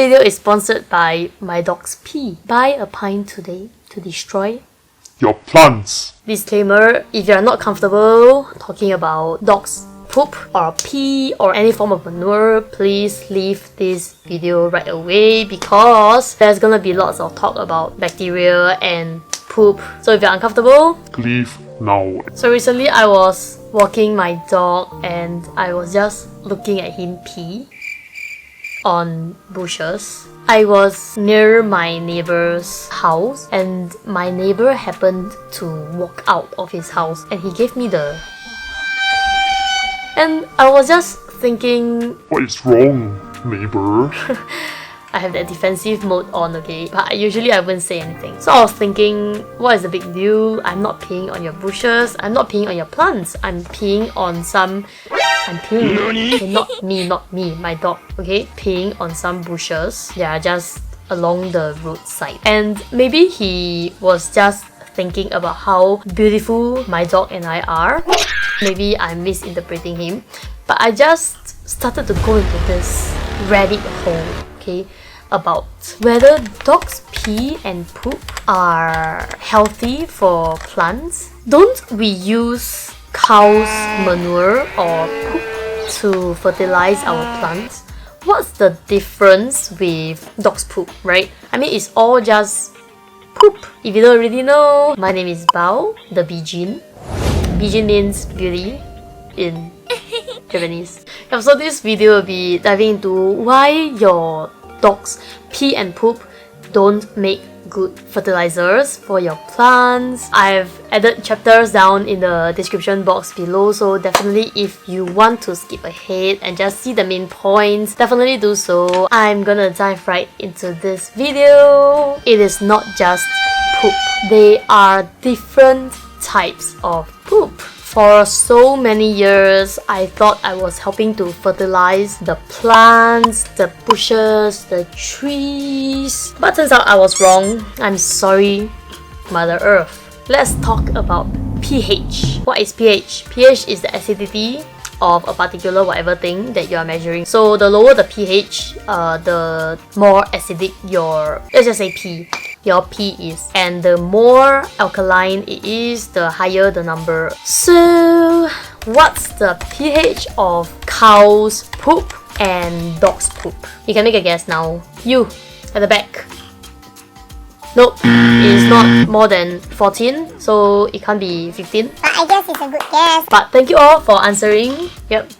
video is sponsored by my dog's pee. Buy a pint today to destroy your plants. Disclaimer, if you are not comfortable talking about dogs poop or pee or any form of manure, please leave this video right away because there's gonna be lots of talk about bacteria and poop. So if you're uncomfortable, leave now. So recently I was walking my dog and I was just looking at him pee on bushes. I was near my neighbor's house and my neighbor happened to walk out of his house and he gave me the... And I was just thinking... What is wrong, neighbor? I have that defensive mode on, okay? But usually I wouldn't say anything. So I was thinking, what is the big deal? I'm not peeing on your bushes. I'm not peeing on your plants. I'm peeing on some... I'm peeing... Okay, not me, my dog, okay? Peeing on some bushes. They are just along the roadside. And maybe he was just thinking about how beautiful my dog and I are. Maybe I'm misinterpreting him. But I just started to go into this rabbit hole, okay, about whether dogs pee and poop are healthy for plants. Don't we use cow's manure or poop to fertilize our plants? What's the difference with dog's poop, right? I mean, it's all just poop. If you don't already know, my name is Bao, the Bijin. Bijin means beauty in Japanese. So this video will be diving into why your dogs pee and poop don't make good fertilizers for your plants. I've added chapters down in the description box below, so definitely if you want to skip ahead and just see the main points, definitely do so. I'm gonna dive right into this video. It is not just poop. They are different types of poop. For so many years, I thought I was helping to fertilize the plants, the bushes, the trees. But turns out I was wrong. I'm sorry, Mother Earth. Let's talk about pH. What is pH? pH is the acidity of a particular whatever thing that you are measuring. So the lower the pH, the more acidic your, let's just say P, your P is. And the more alkaline it is, the higher the number. So what's the pH of cow's poop and dog's poop? You can make a guess now. You, at the back. Nope, it's not more than 14, so it can't be 15. But I guess it's a good guess. But thank you all for answering. Yep.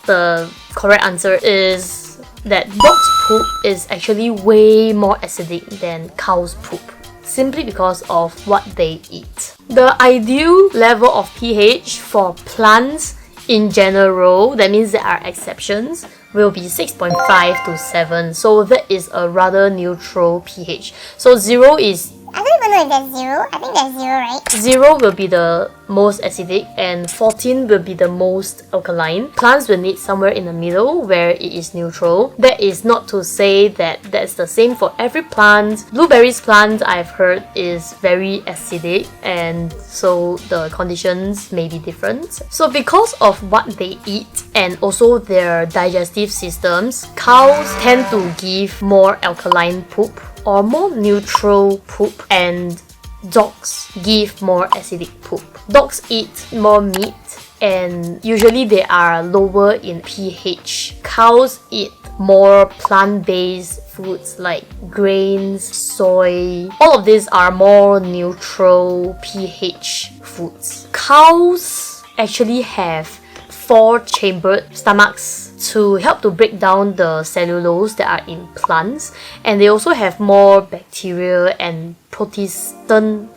The correct answer is that dog's poop is actually way more acidic than cow's poop, simply because of what they eat. The ideal level of pH for plants in general, that means there are exceptions, will be 6.5 to 7. So that is a rather neutral pH. So 0 is... I don't even know if there's 0. I think there's 0, right? 0 will be the most acidic and 14 will be the most alkaline. Plants will need somewhere in the middle where it is neutral. That is not to say that that's the same for every plant. Blueberries plant, I've heard, is very acidic and so the conditions may be different. So because of what they eat and also their digestive systems, cows tend to give more alkaline poop or more neutral poop, and dogs give more acidic poop. Dogs eat more meat and usually they are lower in pH. Cows eat more plant-based foods like grains, soy. All of these are more neutral pH foods. Cows actually have 4-chambered stomachs to help to break down the cellulose that are in plants, and they also have more bacteria and protist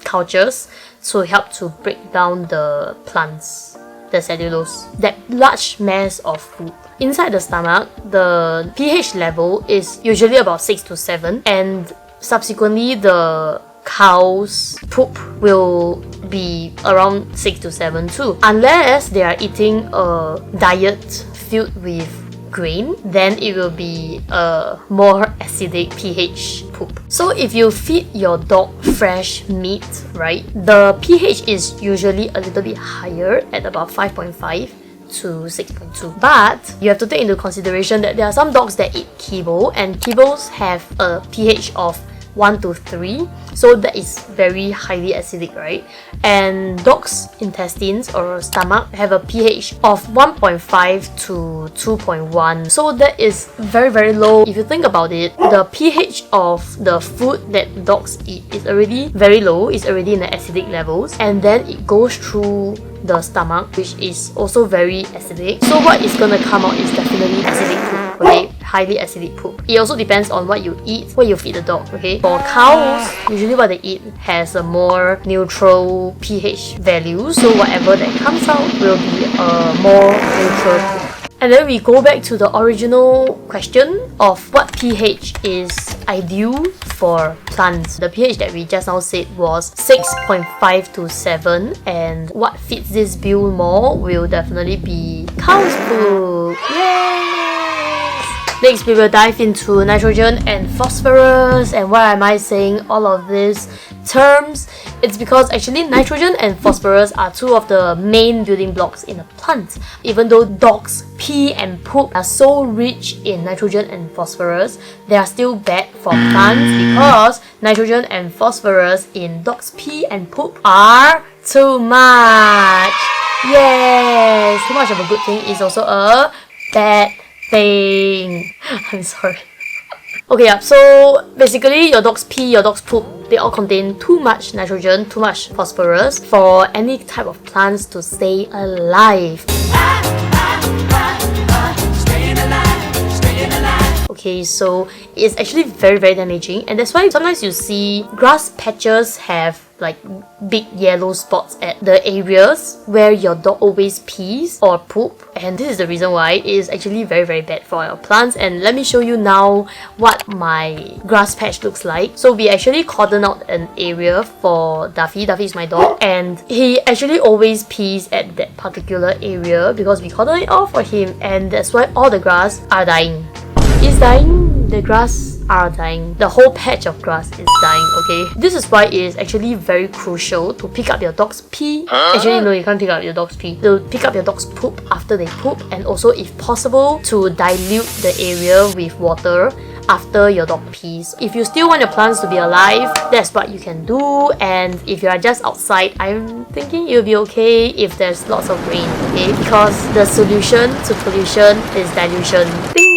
cultures to help to break down the plants, the cellulose, that large mass of food. Inside the stomach, the pH level is usually about 6 to 7, and subsequently the cow's poop will be around 6 to 7 too. Unless they are eating a diet filled with grain, then it will be a more acidic pH poop. So if you feed your dog fresh meat, right, the pH is usually a little bit higher at about 5.5 to 6.2. But you have to take into consideration that there are some dogs that eat kibble, and kibbles have a pH of 1 to 3, so that is very highly acidic, right? And dogs' intestines or stomach have a pH of 1.5 to 2.1, so that is very low. If you think about it, the pH of the food that dogs eat is already very low, it's already in the acidic levels, and then it goes through the stomach, which is also very acidic. So what is gonna come out is definitely acidic poop, okay? Highly acidic poop. It also depends on what you eat, what you feed the dog, okay? For cows, usually what they eat has a more neutral pH value, so whatever that comes out will be a more neutral poop. And then we go back to the original question of what pH is ideal for plants. The pH that we just now said was 6.5 to 7, and what fits this bill more will definitely be cow's poop. Yay! Next, we will dive into nitrogen and phosphorus. And why am I saying all of these terms? It's because actually nitrogen and phosphorus are two of the main building blocks in a plant. Even though dogs' pee and poop are so rich in nitrogen and phosphorus, they are still bad for plants because nitrogen and phosphorus in dogs' pee and poop are too much. Yes, too much of a good thing is also a bad thing. I'm sorry. Okay, yeah, so basically your dog's pee, your dog's poop, they all contain too much nitrogen, too much phosphorus for any type of plants to stay alive. Okay, so it's actually very damaging, and that's why sometimes you see grass patches have like big yellow spots at the areas where your dog always pees or poop, and this is the reason why it is actually very bad for your plants. And let me show you now what my grass patch looks like. So we actually cordon out an area for Duffy. Duffy is my dog, and he actually always pees at that particular area because we cordon it off for him, and that's why all the grass are dying. It's dying. The grass are dying. The whole patch of grass is dying, okay? This is why it is actually very crucial to pick up your dog's pee. Actually, no, you can't pick up your dog's pee. To pick up your dog's poop after they poop, and also, if possible, to dilute the area with water after your dog pees. If you still want your plants to be alive, that's what you can do. And if you are just outside, I'm thinking it'll be okay if there's lots of rain, okay? Because the solution to pollution is dilution. Ding!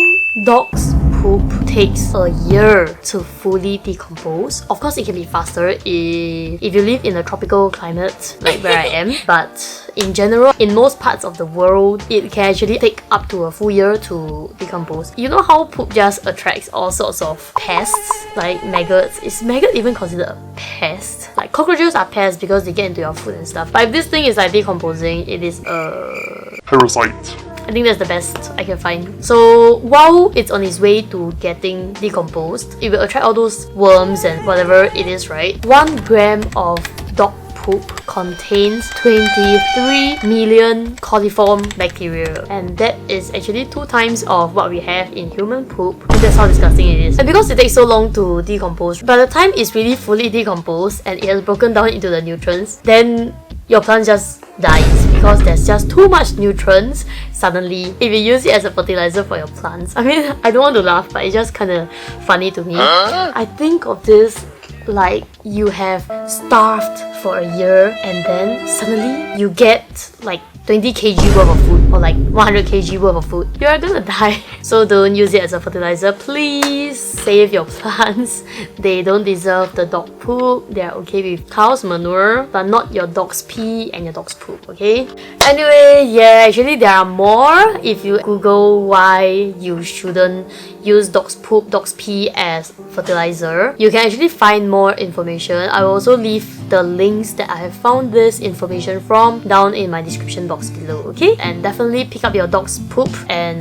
Dogs' poop takes a year to fully decompose. Of course, it can be faster if you live in a tropical climate like where I am, but in general, in most parts of the world, it can actually take up to a full year to decompose. You know how poop just attracts all sorts of pests, like maggots? Is maggot even considered a pest? Like cockroaches are pests because they get into your food and stuff. But if this thing is like decomposing, it is a Parasite. I think that's the best I can find. So while it's on its way to getting decomposed, it will attract all those worms and whatever it is, right? 1 gram of dog poop contains 23 million coliform bacteria, and that is actually 2 times of what we have in human poop, and that's how disgusting it is. And because it takes so long to decompose, by the time it's really fully decomposed and it has broken down into the nutrients, then your plant just dies because there's just too much nutrients suddenly if you use it as a fertilizer for your plants. I mean, I don't want to laugh, but it's just kind of funny to me. I think of this like you have starved for a year and then suddenly you get like 20 kg worth of food or like 100 kg worth of food. You're gonna die. So don't use it as a fertilizer, please. Save your plants. They don't deserve the dog poop. They're okay with cow's manure, but not your dog's pee and your dog's poop, okay? Anyway, yeah, actually there are more. If you Google why you shouldn't use dog's poop, dog's pee as fertilizer, you can actually find more information. I will also leave the links that I have found this information from down in my description box below, okay? And definitely pick up your dog's poop and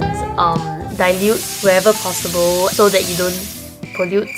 dilute wherever possible so that you don't pollute.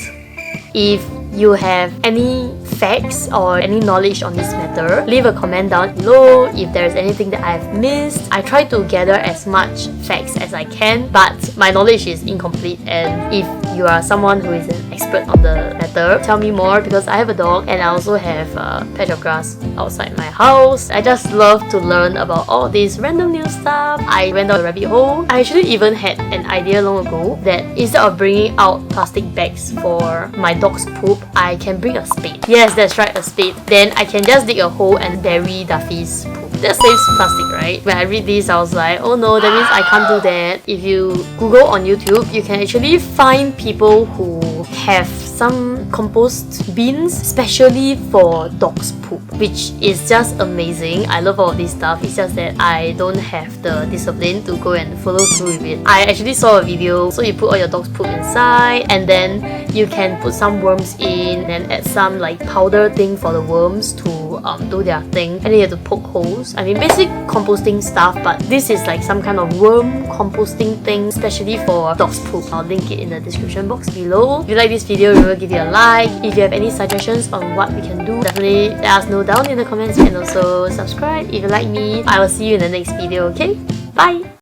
If you have any facts or any knowledge on this matter, leave a comment down below. If there's anything that I've missed, I try to gather as much facts as I can, but my knowledge is incomplete, and if you are someone who is an expert on the matter, tell me more, because I have a dog and I also have a patch of grass outside my house. I just love to learn about all this random new stuff. I went down a rabbit hole. I actually even had an idea long ago that instead of bringing out plastic bags for my dog's poop, I can bring a spade. Yes, that's right, a spade. Then I can just dig a hole and bury Duffy's poop. That saves plastic, right? When I read this, I was like, oh no, that means I can't do that. If you Google on YouTube, you can actually find people who have some compost bins specially for dogs' poop, which is just amazing. I love all this stuff. It's just that I don't have the discipline to go and follow through with it. I actually saw a video. So you put all your dog's poop inside, and then you can put some worms in and add some like powder thing for the worms to do their thing, and then you have to poke holes. I mean, basic composting stuff, but this is like some kind of worm composting thing, especially for dog's poop. I'll link it in the description box below. If you like this video, remember give it a like. If you have any suggestions on what we can do, definitely let us know down in the comments, and also subscribe if you like me. I will see you in the next video, okay? Bye!